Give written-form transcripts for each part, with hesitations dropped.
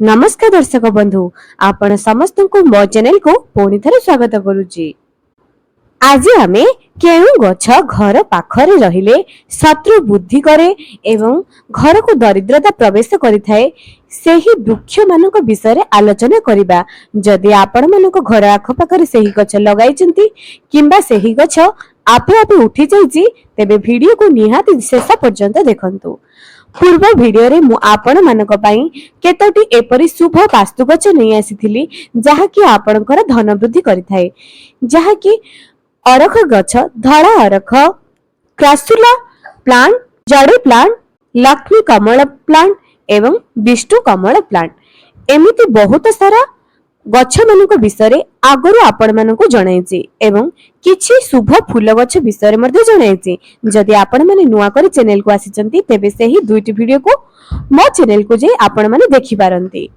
नमस्कार दर्शक बंधु आपण समस्त को मो चैनल को पुणी थे स्वागत करुच्ची। आज आमे केउ गछ घर पाखरे रहिले शत्रु बुद्धि करे एवं घर को दरिद्रता प्रवेश करिथाए सेही वृक्ष मानक विषय आलोचना करिबा। जदि आपण मानक घर आख पाखरे सेही गछ लगाइचंती किंबा सेही गछ आपे आपे उठी जाइची तेबे वीडियो को निहाती शेष पर्यंत देखंतु। पूर्व वीडियो रे मु आपण मानक पई केतोटी एपरी शुभ वास्तु गछ नै आसीथिली जहा कि आपणकर धन वृद्धि करिथाए। जहा कि अरख गछ, धड़ा अरख, क्रासुला प्लांट, जड़ी प्लांट, लक्ष्मी कमल प्लांट एवं विष्णु कमल प्लांट एमिति बहुत सारा गछ मानक विषय आगरु आपण मानक जणाइछि एवं किछि शुभ फूल गछ विषय मध्ये जणाइछि। जदि आपण माने नुआ करी चैनल को आसीचंती तेबे सेही दुईटी वीडियो को मो चैनल को जे आपण माने देखि पारंती।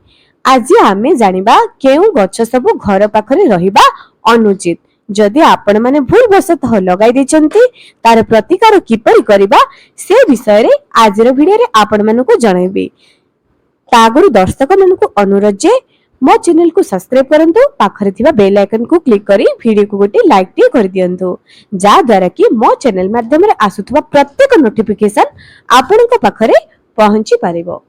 आज आमे जानिबा केउ गछ सब घर पाखरे रहिबा अनुचित। जदि आपण माने भूल वशतः लगाई देचंती तार प्रतिकार किपरि करिबा से विषय रे आजर वीडियो रे आपण मानक जणाइबी। तागरु दर्शक मानक अनुरोध जे मो चैनल को सब्सक्राइब करंतु, पाखरे थिबा बेल आइकन को क्लिक करी वीडियो को गोटे लाइक टी कर दियंतु जा द्वारा कि मो चैनल माध्यम रे आसुथबा प्रत्येक नोटिफिकेशन आपनक पाखरे पहुंची पारिबो।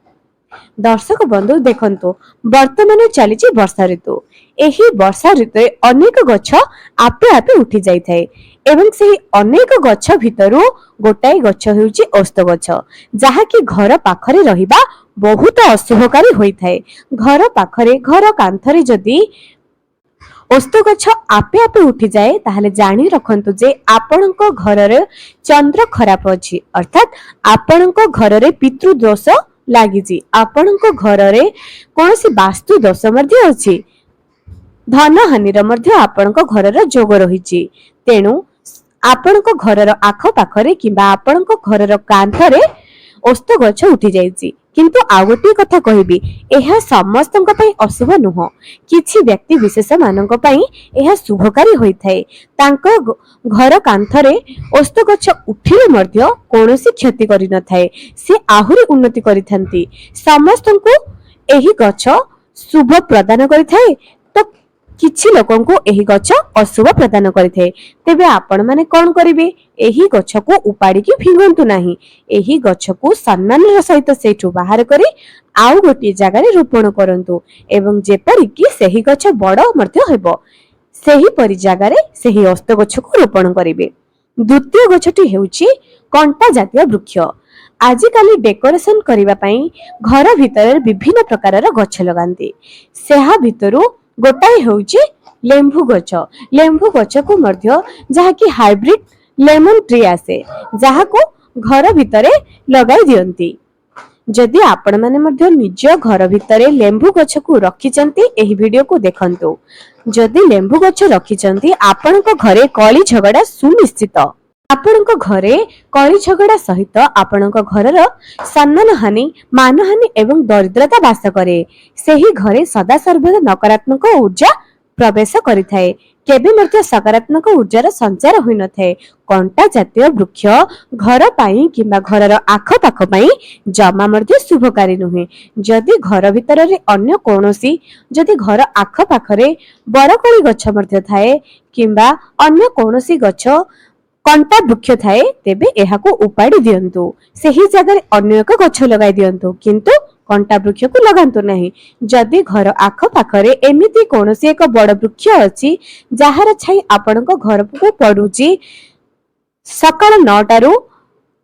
दर्शक बंधु देखंतु वर्तमान चलीची वर्षा ऋतु। एही वर्षा ऋतु अनेक गछ आपे आपे उठी जाई थाए एवं से अनेक गछ भितरु गोटाई गछ हेउची ओस्त गछ जहा कि घर पाखरे रहिबा बहुत अशुभकारी होई थाए। घर पाखरे घर कांथरे जदि ओस्त गछ आपे आपे उठी जाए ताहले जानी रखंतु जे आपणक घररे चंद्र खराब अछि, अर्थात आपणक घररे पितृ दोष लागिछि, आपणक घररे कोनोसी वास्तु दोष मध्ये अछि, धन हानिर मध्ये आपणक घरर जोग रहिछि। तेनु आपणक घरर आख पाखरे किंबा आपणक घरर कांथरे ओस्त गछ उठी जाइछि। किंतु आ गोटे कथा कहिबी एहा समस्तंक पई अशुभ नुह, किछि व्यक्ति विशेष मानक पई एहा शुभकारी होई थाए। तांको घर कांथरे ओस्त गछ उठिले मध्ये कोनोसी क्षति करि न थाए, से आहुरी उन्नति करिथांती। समस्तंको एही गछ शुभ प्रदान करि थाए तो किछि लोकन को एही गछ अशुभ प्रदान करिथे। तेबे आपण माने कोन करिवे, एही गछ को उपाड़ी की फिंगंतु नाही, एही गछ को सम्मानर सहित सेठु बाहर करी आउ गोटी जगह रे रोपण करंतु एवं जेपरि कि सेही गछ बड़ मध्ये हेबो सेही परि जगह रे सेही अस्त गछ को रोपण करिवे। द्वितीय गछटी हेउची कंटा जातीय वृक्ष। आजिकाली डेकोरेशन करिवा पई घर भितर विभिन्न प्रकारर गछ लगांती। सेहा भितरु गोटाई होउची लेंबू गछ। लेंबू गछ को मध्य जहा कि हाइब्रिड लेमन ट्री आसे जहा को घर भितरे लगाई दियंती। जदि आपण माने मध्य निज घर भितरे लेंबू गछ को रखिचंती एही वीडियो को देखंतु। जदि लेंबू गछ रखिचंती आपणक घरे कली झगड़ा सुनिश्चित। आपणक घरे कली झगड़ा सहित आपणक घरर सम्मान हानि, मानहानि एवं दरिद्रता वास करे। सेही घरे सदा सर्वदा नकारात्मक ऊर्जा प्रवेश करिथाए, केबे मध्य सकारात्मक ऊर्जार संचार होई न थाए। कंटा जातीय वृक्ष घर पाई किंबा घरर आख पाख पाई जमा मध्य शुभकारी नुहे। जदि घर भितर रे अन्य कोनोसी जदि घर आख पाखरे बरकोली गछ मध्य थाए किंबा अन्य कोनोसी गछ कंटा वृक्ष थाए तेबे एहाको उपाड़ी दियंतु, सेही जगह अन्य एक गछ लगाई दियंतु, किंतु कंटा वृक्ष को लगांतु नहीं। जदि घर आख पाखरे एमिति कोनोसी एक बड़ वृक्ष अछि जहार छाई आपणक घर को पडुची सकाळ 9टा रु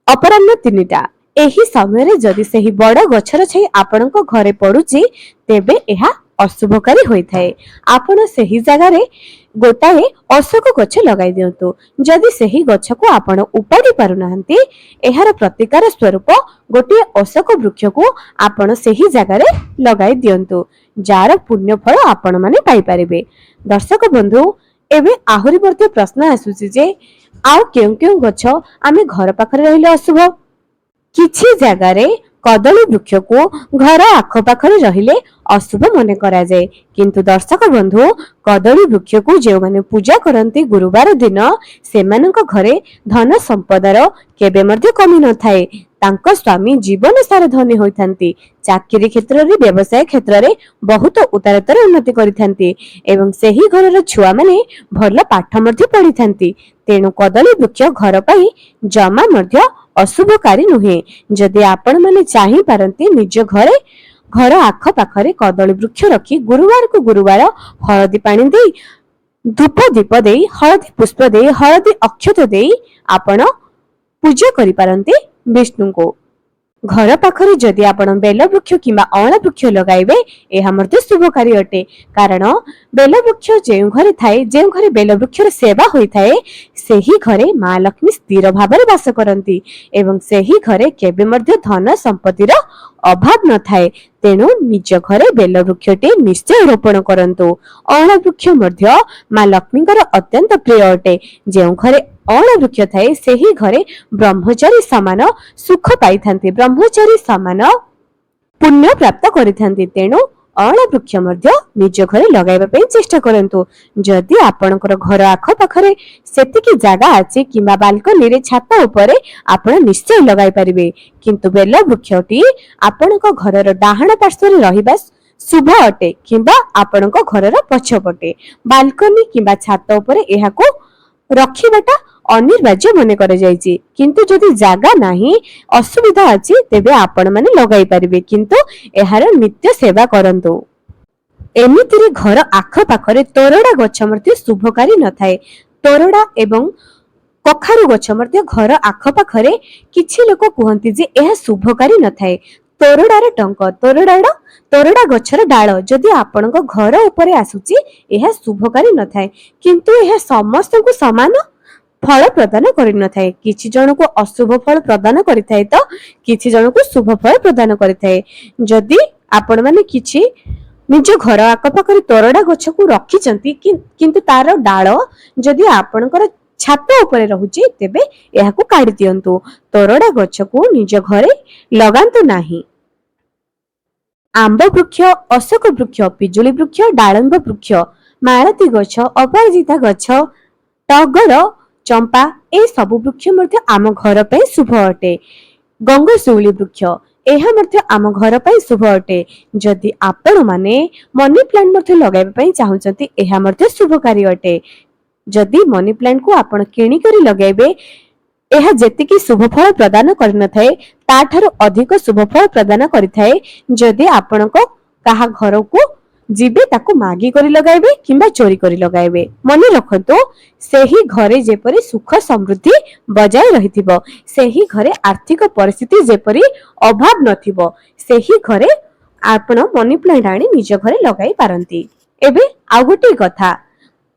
अपराह्न 3टा, एही समय रे जदि सेही बड़ गछर छाई आपणक घरे पडुची तेबे एहा अशुभकारी होई थाए। आपण सेही जगह रे गोटाए अशोक गछ लगाई दियंतु। जदि सेही गछ को आपण उपाड़ी पारु नाहंती एहार प्रतिकार स्वरूप गोटे अशोक वृक्ष को आपण सेही जगह रे लगाई दियंतु, जार पुण्य फल आपण माने पाई परिबे। दर्शक बंधु एबे आहुरी वर्ती प्रश्न आसुची जे आउ केउ केउ गछ आमे घर पाखरे रहिले अशुभ, किछि जगह रे କଦଳୀ ବୃକ୍ଷକୁ ଘର ଆଖପାଖରେ ରହିଲେ ଅଶୁଭ ମନେ କରାଯାଏ। କିନ୍ତୁ ଦର୍ଶକ ବନ୍ଧୁ, କଦଳୀ ବୃକ୍ଷକୁ ଯେଉଁମାନେ ପୂଜା କରନ୍ତି ଗୁରୁବାର ଦିନ, ସେମାନଙ୍କ ଘରେ ଧନ ସମ୍ପଦର କେବେ ମଧ୍ୟ କମି ନଥାଏ। ତାଙ୍କ ସ୍ୱାମୀ ଜୀବନ ସାରା ଧନୀ ହୋଇଥାନ୍ତି, ଚାକିରି କ୍ଷେତ୍ରରେ, ବ୍ୟବସାୟ କ୍ଷେତ୍ରରେ ବହୁତ ଉତ୍ତରୋତ୍ତର ଉନ୍ନତି କରିଥାନ୍ତି ଏବଂ ସେହି ଘରର ଛୁଆମାନେ ଭଲ ପାଠ ମଧ୍ୟ ପଢିଥାନ୍ତି। ତେଣୁ କଦଳୀ ବୃକ୍ଷ ଘର ପାଇଁ ଜମା ମଧ୍ୟ ଅଶୁଭକାରୀ ନୁହେଁ। ଯଦି ଆପଣମାନେ ଚାହିଁପାରନ୍ତି ନିଜ ଘର ଆଖପାଖରେ କଦଳୀ ବୃକ୍ଷ ରଖି ଗୁରୁବାରକୁ ଗୁରୁବାର ହଳଦୀ ପାଣି ଦେଇ, ଧୂପ ଦୀପ ଦେଇ, ହଳଦୀ ପୁଷ୍ପ ଦେଇ, ହଳଦୀ ଅକ୍ଷତ ଦେଇ ଆପଣ ପୂଜା କରିପାରନ୍ତି ବିଷ୍ଣୁଙ୍କୁ। ଘର ପାଖରେ ଯଦି ଆପଣ ବେଲବୃକ୍ଷ କିମ୍ବା ଅଁଳା ବୃକ୍ଷ ଲଗାଇବେ, ଏହା ମଧ୍ୟ ଶୁଭକାରୀ ଅଟେ। କାରଣ ବେଲବୃକ୍ଷ ଯେଉଁ ଘରେ ଥାଏ, ଯେଉଁ ଘରେ ବେଲବୃକ୍ଷର ସେବା ହୋଇଥାଏ, ସେହି ଘରେ ମା ଲକ୍ଷ୍ମୀ ସ୍ଥିର ଭାବରେ ବାସ କରନ୍ତି ଏବଂ ସେହି ଘରେ କେବେ ମଧ୍ୟ ଧନ ସମ୍ପତ୍ତିର ଅଭାବ ନଥାଏ। ତେଣୁ ନିଜ ଘରେ ବେଲବୃକ୍ଷଟି ନିଶ୍ଚୟ ରୋପଣ କରନ୍ତୁ। ଅଁଳା ବୃକ୍ଷ ମଧ୍ୟ ମା ଲକ୍ଷ୍ମୀଙ୍କର ଅତ୍ୟନ୍ତ ପ୍ରିୟ ଅଟେ। ଯେଉଁ ଘରେ ଅଁଳା ବୃକ୍ଷ ଥାଏ, ସେହି ଘରେ ବ୍ରହ୍ମଚାରୀ ସମାନ ସୁଖ ପାଇଥାନ୍ତି, ବ୍ରହ୍ମଚାରୀ ସମାନ ପୁଣ୍ୟ ପ୍ରାପ୍ତ କରିଥାନ୍ତି। ତେଣୁ ଅଁଳା ବୃକ୍ଷ ମଧ୍ୟ ନିଜ ଘରେ ଲଗାଇବା ପାଇଁ ଚେଷ୍ଟା କରନ୍ତୁ। ଯଦି ଆପଣଙ୍କର ଘର ଆଖପାଖରେ ସେତିକି ଜାଗା ଅଛି କିମ୍ବା ବାଲକୋନିରେ, ଛାତ ଉପରେ ଆପଣ ନିଶ୍ଚୟ ଲଗାଇ ପାରିବେ। କିନ୍ତୁ ବେଲ ବୃକ୍ଷଟି ଆପଣଙ୍କ ଘରର ଡାହାଣ ପାର୍ଶ୍ୱରେ ରହିବା ଶୁଭ ଅଟେ କିମ୍ବା ଆପଣଙ୍କ ଘରର ପଛପଟେ, ବାଲକୋନି କିମ୍ବା ଛାତ ଉପରେ ଏହାକୁ ରଖିବାଟା ଅନିବାର୍ଯ୍ୟ ମନେ କରାଯାଇଛି। କିନ୍ତୁ ଯଦି ଜାଗା ନାହିଁ, ଅସୁବିଧା ଅଛି, ତେବେ ଆପଣମାନେ ଲଗାଇ ପାରିବେ, କିନ୍ତୁ ଏହାର ନିତ୍ୟ ସେବା କରନ୍ତୁ। ଏମିତିରେ ଘର ଆଖପାଖରେ ତୋରଡ଼ା ଗଛ ମଧ୍ୟ ଶୁଭକାରୀ ନଥାଏ। ତୋରଡ଼ା ଏବଂ କଖାରୁ ଗଛ ମଧ୍ୟ ଘର ଆଖପାଖରେ କିଛି ଲୋକ କୁହନ୍ତି ଯେ ଏହା ଶୁଭକାରୀ ନଥାଏ। ତୋରଡ଼ାର ଡଙ୍କ, ତୋରଡ଼ା ଗଛର ଡାଳ ଯଦି ଆପଣଙ୍କ ଘର ଉପରେ ଆସୁଛି, ଏହା ଶୁଭକାରୀ ନଥାଏ। କିନ୍ତୁ ଏହା ସମସ୍ତଙ୍କୁ ସମାନ ଫଳ ପ୍ରଦାନ କରିନଥାଏ। କିଛି ଜଣକୁ ଅଶୁଭ ଫଳ ପ୍ରଦାନ କରିଥାଏ ତ କିଛି ଜଣକୁ ଶୁଭ ଫଳ ପ୍ରଦାନ କରିଥାଏ। ଯଦି ଆପଣମାନେ କିଛି ନିଜ ଘର ଆଖପାଖରେ ତୋରଡ଼ା ଗଛକୁ ରଖିଛନ୍ତି, କିନ୍ତୁ ତାର ଡାଳ ଯଦି ଆପଣଙ୍କର ଛାତ ଉପରେ ରହୁଛି, ତେବେ ଏହାକୁ କାଢି ଦିଅନ୍ତୁ। ତୋରଡ଼ା ଗଛକୁ ନିଜ ଘରେ ଲଗାନ୍ତୁ ନାହିଁ। ଆମ୍ବ ବୃକ୍ଷ, ଅଶୋକ ବୃକ୍ଷ, ପିଜୁଳି ବୃକ୍ଷ, ଡାଳିମ୍ବ ବୃକ୍ଷ, ମାଳତୀ ଗଛ, ଅପରାଜିତା ଗଛ, ଟଗର, ଚମ୍ପା, ଏ ସବୁ ବୃକ୍ଷ ମଧ୍ୟ ଆମ ଘର ପାଇଁ ଶୁଭ ଅଟେ। ଗଙ୍ଗଶିଉଳି ବୃକ୍ଷ, ଏହା ମଧ୍ୟ ଆମ ଘର ପାଇଁ ଶୁଭ ଅଟେ। ଯଦି ଆପଣମାନେ ମନି ପ୍ଲାଣ୍ଟ ମଧ୍ୟ ଲଗାଇବା ପାଇଁ ଚାହୁଁଛନ୍ତି, ଏହା ମଧ୍ୟ ଶୁଭକାରୀ ଅଟେ। ଯଦି ମନି ପ୍ଲାଣ୍ଟକୁ ଆପଣ କିଣିକରି ଲଗାଇବେ, ଏହା ଯେତିକି ଶୁଭ ଫଳ ପ୍ରଦାନ କରିନଥାଏ, ତାଠାରୁ ଅଧିକ ଶୁଭ ଫଳ ପ୍ରଦାନ କରିଥାଏ। ଯଦି ଆପଣଙ୍କ କାହା ଘରକୁ ଯିବେ, ତାକୁ ମାଗି କରି ଲଗାଇବେ କିମ୍ବା ଚୋରି କରି ଲଗାଇବେ। ମନେ ରଖନ୍ତୁ, ସେହି ଘରେ ଯେପରି ସୁଖ ସମୃଦ୍ଧି ବଜାୟ ରହିଥିବ, ସେହି ଘରେ ଆର୍ଥିକ ପରିସ୍ଥିତି ଯେପରି ଅଭାବ ନଥିବ, ସେହି ଘରେ ଆପଣ ମନି ପ୍ଲାଣ୍ଟ ଆଣି ନିଜ ଘରେ ଲଗାଇ ପାରନ୍ତି। ଏବେ ଆଉ ଗୋଟିଏ କଥା,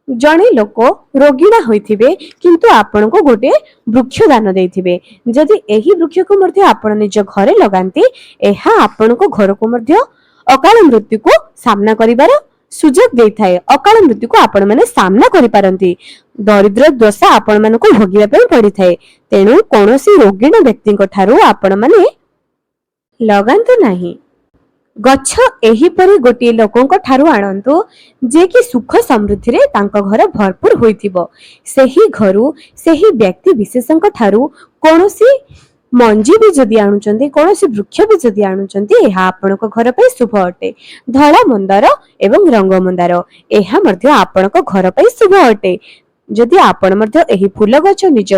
ଜଣେ ଲୋକ ରୋଗୀଣା ହୋଇଥିବେ କିନ୍ତୁ ଆପଣଙ୍କୁ ଗୋଟିଏ ବୃକ୍ଷ ଦାନ ଦେଇଥିବେ। ଯଦି ଏହି ବୃକ୍ଷକୁ ମଧ୍ୟ ଆପଣ ନିଜ ଘରେ ଲଗାନ୍ତି, ଏହା ଆପଣଙ୍କ ଘରକୁ ମଧ୍ୟ ଅକାଳ ମୃତ୍ୟୁକୁ ସାମ୍ନା କରିବାର ସୁଯୋଗ ଦେଇଥାଏ। ଅକାଳ ମୃତ୍ୟୁକୁ ଆପଣମାନେ ସାମ୍ନା କରିପାରନ୍ତି। ଦରିଦ୍ର ଦଶା ଆପଣମାନଙ୍କୁ ଭୋଗିବା ପାଇଁ ପଡିଥାଏ। ତେଣୁ କୌଣସି ରୋଗୀଣ ବ୍ୟକ୍ତିଙ୍କ ଠାରୁ ଆପଣମାନେ ଲଗାନ୍ତୁ ନାହିଁ। ଗଛ ଏହିପରି ଗୋଟିଏ ଲୋକଙ୍କ ଠାରୁ ଆଣନ୍ତୁ, ଯେ କି ସୁଖ ସମୃଦ୍ଧିରେ ତାଙ୍କ ଘର ଭରପୁର ହୋଇଥିବ। ସେହି ଘରୁ, ସେହି ବ୍ୟକ୍ତି ବିଶେଷଙ୍କ ଠାରୁ କୌଣସି ମଞ୍ଜି ବି ଯଦି ଆଣୁଛନ୍ତି, କୌଣସି ବୃକ୍ଷ ବି ଯଦି ଆଣୁଛନ୍ତି, ଏହା ଆପଣଙ୍କ ଘର ପାଇଁ ଶୁଭ ଅଟେ। ଧଳା ମନ୍ଦାର ଏବଂ ରଙ୍ଗ ମନ୍ଦାର, ଏହା ମଧ୍ୟ ଆପଣଙ୍କ ଘର ପାଇଁ ଶୁଭ ଅଟେ। ଯଦି ଆପଣ ମଧ୍ୟ ଏହି ଫୁଲ ଗଛ ନିଜ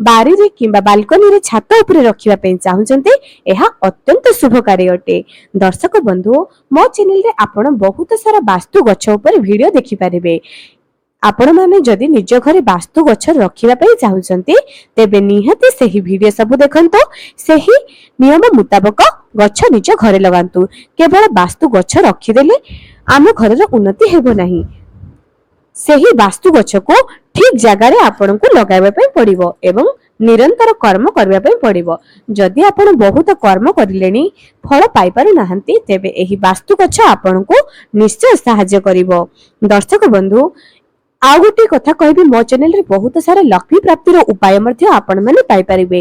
ବାରିରେ କିମ୍ବା ବାଲକୋନିରେ, ଛାତ ଉପରେ ରଖିବା ପାଇଁ ଚାହୁଁଛନ୍ତି, ଏହା ଅତ୍ୟନ୍ତ ଶୁଭକାରୀ ଅଟେ। ଦର୍ଶକ ବନ୍ଧୁ, ମୋ ଚ୍ୟାନେଲରେ ଆପଣ ବହୁତ ସାରା ବାସ୍ତୁ ଗଛ ଉପରେ ଭିଡିଓ ଦେଖିପାରିବେ। ଆପଣମାନେ ଯଦି ନିଜ ଘରେ ବାସ୍ତୁ ଗଛ ରଖିବା ପାଇଁ ଚାହୁଁଛନ୍ତି, ତେବେ ନିହାତି ସେହି ଭିଡିଓ ସବୁ ଦେଖନ୍ତୁ। ସେହି ନିୟମ ମୁତାବକ ଗଛ ନିଜ ଘରେ ଲଗାନ୍ତୁ। କେବଳ ବାସ୍ତୁ ଗଛ ରଖିଦେଲେ ଆମ ଘରର ଉନ୍ନତି ହେବ ନାହିଁ। ସେହି ବାସ୍ତୁ ଗଛକୁ ଠିକ ଜାଗାରେ ଆପଣଙ୍କୁ ଲଗାଇବା ପାଇଁ ପଡିବ ଏବଂ ନିରନ୍ତର କର୍ମ କରିବା ପାଇଁ ପଡିବ। ଯଦି ଆପଣ ବହୁତ କର୍ମ କରିଲେଣି, ଫଳ ପାଇପାରୁନାହାନ୍ତି, ତେବେ ଏହି ବାସ୍ତୁ ଗଛ ଆପଣଙ୍କୁ ନିଶ୍ଚୟ ସାହାଯ୍ୟ କରିବ। ଦର୍ଶକ ବନ୍ଧୁ, ଆଉ ଗୋଟେ କଥା କହିବି, ମୋ ଚ୍ୟାନେଲରେ ବହୁତ ସାରା ଲକ୍ଷ୍ମୀ ପ୍ରାପ୍ତିର ଉପାୟ ମଧ୍ୟ ଆପଣମାନେ ପାଇପାରିବେ।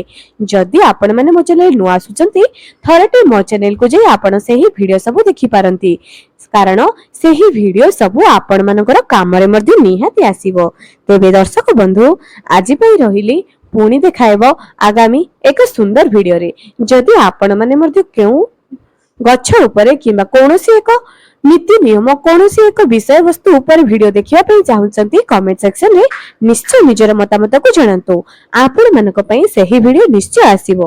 ଯଦି ଆପଣମାନେ ମୋ ଚ୍ୟାନେଲ ନୂଆ ଆସୁଛନ୍ତି, ଥରଟେ ମୋ ଚ୍ୟାନେଲକୁ ଯାଇ ଆପଣ ସେହି ଭିଡିଓ ସବୁ ଦେଖିପାରନ୍ତି, କାରଣ ସେହି ଭିଡିଓ ସବୁ ଆପଣମାନଙ୍କର କାମରେ ମଧ୍ୟ ନିହାତି ଆସିବ। ତେବେ ଦର୍ଶକ ବନ୍ଧୁ, ଆଜି ପାଇଁ ରହିଲି, ପୁଣି ଦେଖାହେବ ଆଗାମୀ ଏକ ସୁନ୍ଦର ଭିଡିଓରେ। ଯଦି ଆପଣମାନେ ମଧ୍ୟ କେଉଁ ଗଛ ଉପରେ କିମ୍ବା କୌଣସି ଏକ ନୀତି ନିୟମ, କୌଣସି ଏକ ବିଷୟବସ୍ତୁ ଉପରେ ଭିଡିଓ ଦେଖିବା ପାଇଁ ଚାହୁଁଛନ୍ତି, କମେଣ୍ଟ ସେକ୍ସନରେ ନିଶ୍ଚୟ ନିଜର ମତାମତକୁ ଜଣାନ୍ତୁ। ଆପଣମାନଙ୍କ ପାଇଁ ସେହି ଭିଡିଓ ନିଶ୍ଚୟ ଆସିବ।